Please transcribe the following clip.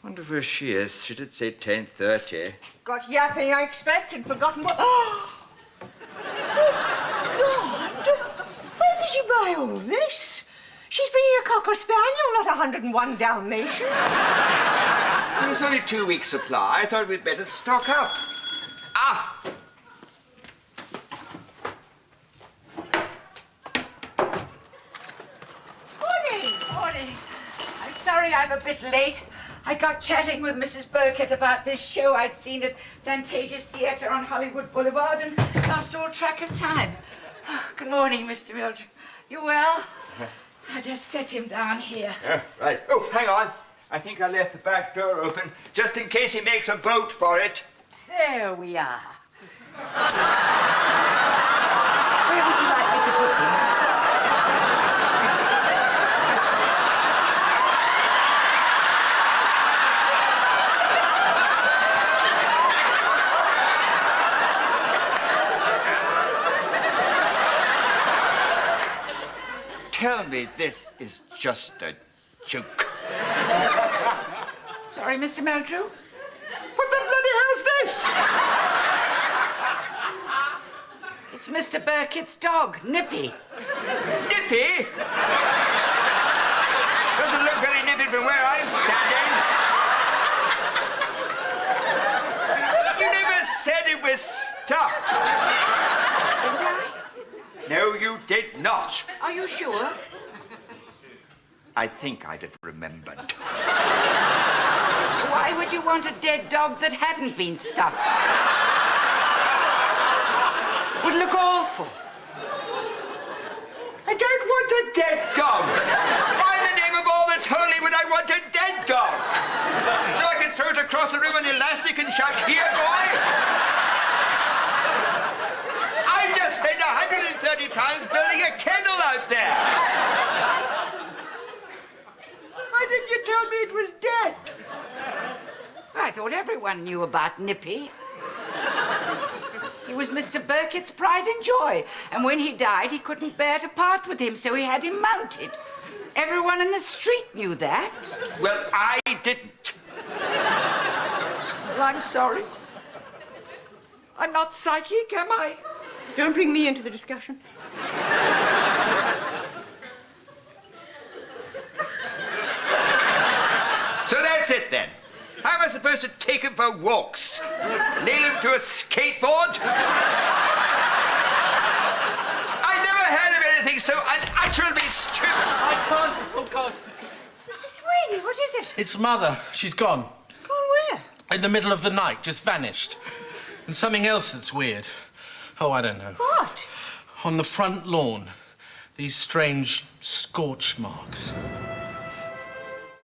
Wonder where she is. She did say 10:30. Got yapping, I expect, and forgotten what... Oh! Good God! Where did you buy all this? She's bringing a Cocker Spaniel, not 101 Dalmatians. Well, it's only 2 weeks' supply. I thought we'd better stock up. Ah! Morning. I'm sorry I'm a bit late. I got chatting with Mrs. Burkett about this show I'd seen at the Antages Theatre on Hollywood Boulevard and lost all track of time. Oh, good morning, Mr. Mildred. You well? I just set him down here. Right. Oh, hang on. I think I left the back door open, just in case he makes a boat for it. There we are. Where would you like me to put him? Tell me this is just a joke. Sorry, Mr. Meldrew? What the bloody hell's this? It's Mr. Burkett's dog, Nippy. Nippy? Doesn't look very nippy from where I'm standing. You never said it was stuffed. Did I? No, you did not. Are you sure? I think I'd have remembered. Why would you want a dead dog that hadn't been stuffed? Would look awful. I don't want a dead dog. Why in the name of all that's holy would I want a dead dog? So I can throw it across the room on elastic and shout, "Here, boy!" I just spent £130 building a kennel out there. Why didn't you tell me it was dead? I thought everyone knew about Nippy. He was Mr. Burkett's pride and joy, and when he died, he couldn't bear to part with him, so he had him mounted. Everyone in the street knew that. Well, I didn't. Well, I'm sorry. I'm not psychic, am I? Don't bring me into the discussion. So that's it then. How am I supposed to take him for walks? Nail him to a skateboard? I never heard of anything so unutterably stupid. I can't. Oh, God. Mr. Sweeney, what is it? It's Mother. She's gone. Gone where? In the middle of the night, just vanished. And something else that's weird. Oh, I don't know. What? On the front lawn, these strange scorch marks.